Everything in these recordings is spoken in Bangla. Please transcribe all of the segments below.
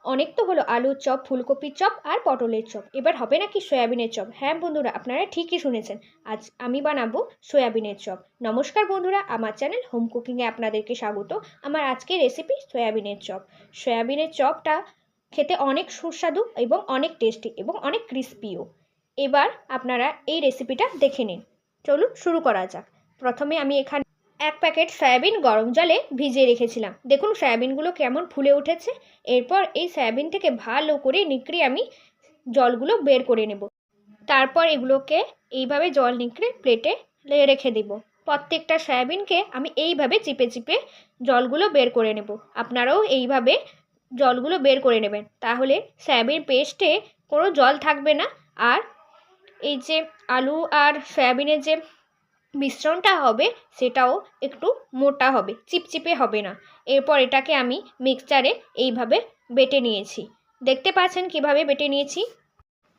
অনেক তো হলো আলুর চপ, ফুলকপির চপ আর পটলের চপ। এবার হবে নাকি সয়াবিনের চপ? হ্যাঁ বন্ধুরা, আপনারা ঠিকই শুনেছেন। আজ আমি বানাবো সয়াবিনের চপ। নমস্কার বন্ধুরা, আমার চ্যানেল হোম কুকিংয়ে আপনাদেরকে স্বাগত। আমার আজকের রেসিপি সয়াবিনের চপ। সয়াবিনের চপটা খেতে অনেক সুস্বাদু এবং অনেক টেস্টি এবং অনেক ক্রিস্পিও। এবার আপনারা এই রেসিপিটা দেখে নিন। চলুন শুরু করা যাক। প্রথমে আমি এখানে 1 প্যাকেট সয়াবিন গরম জলে ভিজিয়ে রেখেছিলাম। দেখুন সয়াবিনগুলো কেমন ফুলে উঠেছে। এরপর এই সয়াবিন থেকে ভালো করে নিংড়িয়ে আমি জলগুলো বের করে নেব। তারপর এগুলোকে এইভাবে জল নিংড়ে প্লেটে রেখে দেব। প্রত্যেকটা সয়াবিনকে আমি এইভাবে চিপে চিপে জলগুলো বের করে নেব। আপনারাও এইভাবে জলগুলো বের করে নেবেন, তাহলে সয়াবিন পেস্টে কোনো জল থাকবে না। আর এই যে আলু আর সয়াবিনের যে মিশ্রণটা হবে সেটাও একটু মোটা হবে, চিপচিপে হবে না। এরপর এটাকে আমি মিক্সচারে এইভাবে বেটে নিয়েছি। দেখতে পাচ্ছেন কিভাবে বেটে নিয়েছি।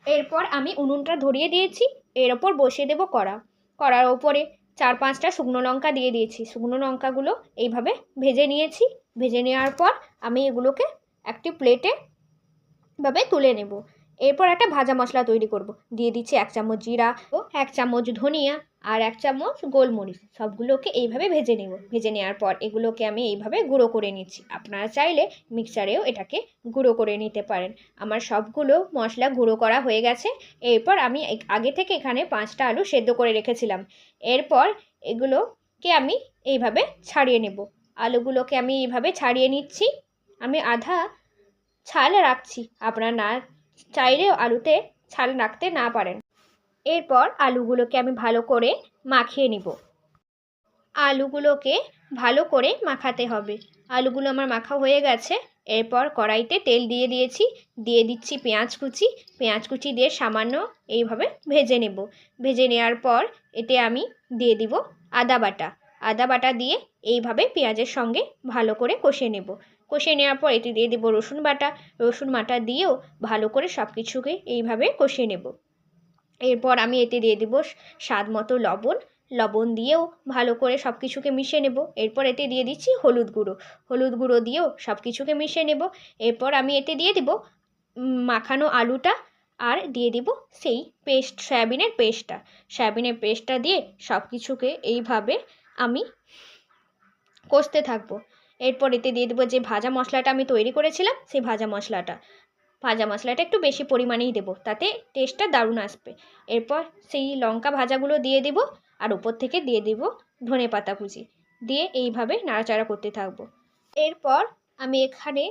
এরপর আমি উনুনটা ধরিয়ে দিয়েছি। এর ওপর বসিয়ে দেবো কড়া। কড়ার ওপরে 4-5টা শুকনো লঙ্কা দিয়ে দিয়েছি। শুকনো লঙ্কাগুলো এইভাবে ভেজে নিয়েছি। ভেজে নেওয়ার পর আমি এগুলোকে একটি প্লেটে ভাবে তুলে নেব। এরপর একটা ভাজা মশলা তৈরি করব। দিয়ে দিচ্ছি 1 চামচ জিরা ও 1 চামচ ধনিয়া আর 1 চামচ গোলমরিচ। সবগুলোকে এইভাবে ভেজে নেব। ভেজে নেওয়ার পর এগুলোকে আমি এইভাবে গুঁড়ো করে নিচ্ছি। আপনারা চাইলে মিক্সারেও এটাকে গুঁড়ো করে নিতে পারেন। আমার সবগুলো মশলা গুঁড়ো করা হয়ে গেছে। এরপর আমি আগে থেকে এখানে 5টা আলু সেদ্ধ করে রেখেছিলাম। এরপর এগুলোকে আমি এইভাবে ছাড়িয়ে নেব। আলুগুলোকে আমি এইভাবে ছাড়িয়ে নিচ্ছি। আমি আধা ছাল রাখছি, আপনারা না চাইলেও আলুতে ছাল রাখতে না পারেন। এরপর আলুগুলোকে আমি ভালো করে মাখিয়ে নিব। আলুগুলোকে ভালো করে মাখাতে হবে। আলুগুলো আমার মাখা হয়ে গেছে। এরপর কড়াইতে তেল দিয়ে দিয়েছি। দিয়ে দিচ্ছি পেঁয়াজ কুচি। পেঁয়াজ কুচি দিয়ে সামান্য এইভাবে ভেজে নেব। ভেজে নেওয়ার পর এতে আমি দিয়ে দিব আদা বাটা। আদা বাটা দিয়ে এইভাবে পেঁয়াজের সঙ্গে ভালো করে কষে নেব। কষে নেওয়ার পর এতে দিয়ে দেবো রসুন বাটা। রসুন বাটা দিয়েও ভালো করে সব কিছুকে এইভাবে কষে নেব। এরপর আমি এতে দিয়ে দেবো স্বাদ মতো লবণ। লবণ দিয়েও ভালো করে সব কিছুকে মিশিয়ে নেব। এরপর এতে দিয়ে দিচ্ছি হলুদ গুঁড়ো। হলুদ গুঁড়ো দিয়েও সব কিছুকে মিশিয়ে নেব। এরপর আমি এতে দিয়ে দেবো মাখানো আলুটা আর দিয়ে দেবো সেই পেস্ট, সয়াবিনের পেস্টটা। সয়াবিনের পেস্টটা দিয়ে সব কিছুকে এইভাবে আমি কষতে থাকবো। এরপর এতে দিয়ে দেবো যে ভাজা মশলাটা আমি তৈরি করেছিলাম, সেই ভাজা মশলাটা একটু বেশি পরিমাণেই দেবো, তাতে টেস্টটা দারুণ আসবে। এরপর সেই লঙ্কা ভাজাগুলো দিয়ে দেবো আর উপর থেকে দিয়ে দেবো ধনেপাতা কুচি। দিয়ে এইভাবে নাড়াচাড়া করতে থাকবো। এরপর আমি এখানে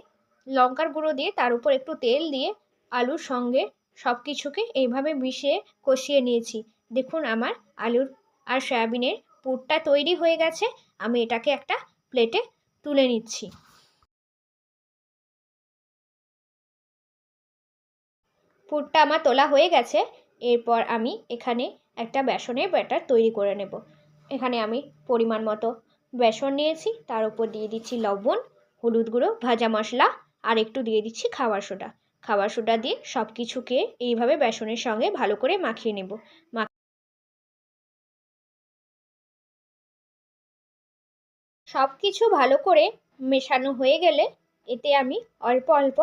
লঙ্কার গুঁড়ো দিয়ে তার উপর একটু তেল দিয়ে আলুর সঙ্গে সব কিছুকে এইভাবে মিশিয়ে কষিয়ে নিয়েছি। দেখুন আমার আলুর আর সয়াবিনের পুরটা তৈরি হয়ে গেছে। আমি এটাকে একটা প্লেটে তুলে নিচ্ছি। পুরটা আমার তোলা হয়ে গেছে। এরপর আমি এখানে একটা বেসনের ব্যাটার তৈরি করে নেব। এখানে আমি পরিমাণ মতো বেসন নিয়েছি। তার উপর দিয়ে দিচ্ছি লবণ, হলুদ গুঁড়ো, ভাজা মশলা আর একটু দিয়ে দিচ্ছি খাবার সোডা। খাবার সোডা দিয়ে সব কিছুকে এইভাবে বেসনের সঙ্গে ভালো করে মাখিয়ে নেব। সব কিছু ভালো করে মেশানো হয়ে গেলে এতে আমি অল্প অল্প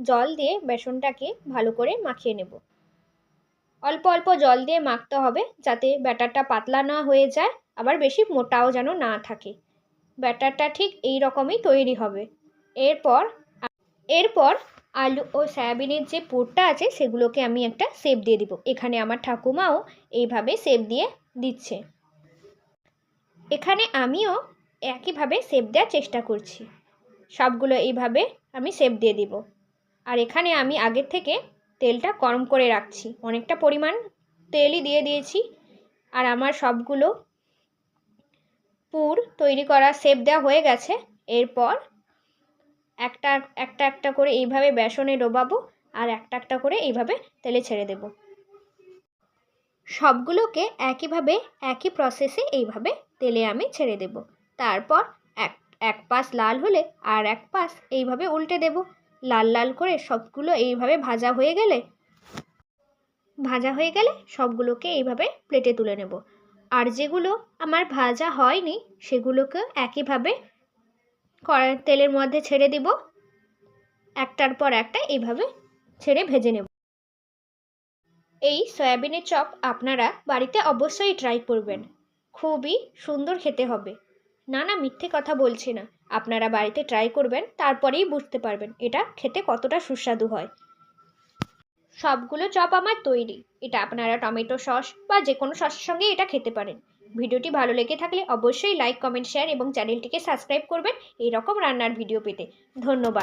জল দিয়ে বেসনটাকে ভালো করে মাখিয়ে নেব। অল্প অল্প জল দিয়ে মাখতে হবে, যাতে ব্যাটারটা পাতলা না হয়ে যায়, আবার বেশি মোটাও যেন না থাকে। ব্যাটারটা ঠিক এই রকমই তৈরি হবে। এরপর এরপর আলু ও সয়াবিনের যে পুরটা আছে সেগুলোকে আমি একটা শেপ দিয়ে দিব। এখানে আমার ঠাকুমাও এইভাবে শেপ দিয়ে দিচ্ছে। এখানে আমিও একইভাবে শেপ দেওয়ার চেষ্টা করছি। সবগুলো এইভাবে আমি শেপ দিয়ে দিব। আর এখানে আমি আগের থেকে তেলটা গরম করে রাখছি, অনেকটা পরিমাণ তেলই দিয়ে দিয়েছি। আর আমার সবগুলো পুর তৈরি করা শেপ দেওয়া হয়ে গেছে। এরপর একটা একটা একটা করে এইভাবে বেসনে ডোবাবো আর একটা একটা করে এইভাবে তেলে ছেড়ে দেব। সবগুলোকে একইভাবে একই প্রসেসে এইভাবে তেলে আমি ছেড়ে দেব। তারপর এক এক পাশ লাল হলে আর এক পাশ এইভাবে উল্টে দেব। লাল লাল করে সবগুলো এইভাবে ভাজা হয়ে গেলে সবগুলোকে এইভাবে প্লেটে তুলে নেব। আর যেগুলো আমার ভাজা হয়নি সেগুলোকে একইভাবে তেলের মধ্যে ছেড়ে দিব। একটার পর একটা এইভাবে ছেড়ে ভেজে নেব। এই সয়াবিনের চপ আপনারা বাড়িতে অবশ্যই ট্রাই করবেন, খুবই সুন্দর খেতে হবে। না না, মিথ্যে কথা বলছি না, আপনারা বাড়িতে ট্রাই করবেন, তারপরেই বুঝতে পারবেন এটা খেতে কতটা সুস্বাদু হয়। সবগুলো চপ আমার তৈরি। এটা আপনারা টমেটো সস বা যে কোনো সসের সঙ্গে এটা খেতে পারেন। ভিডিওটি ভালো লেগে থাকলে অবশ্যই লাইক, কমেন্ট, শেয়ার এবং চ্যানেলটিকে সাবস্ক্রাইব করবেন এই রকম রান্নার ভিডিও পেতে। ধন্যবাদ।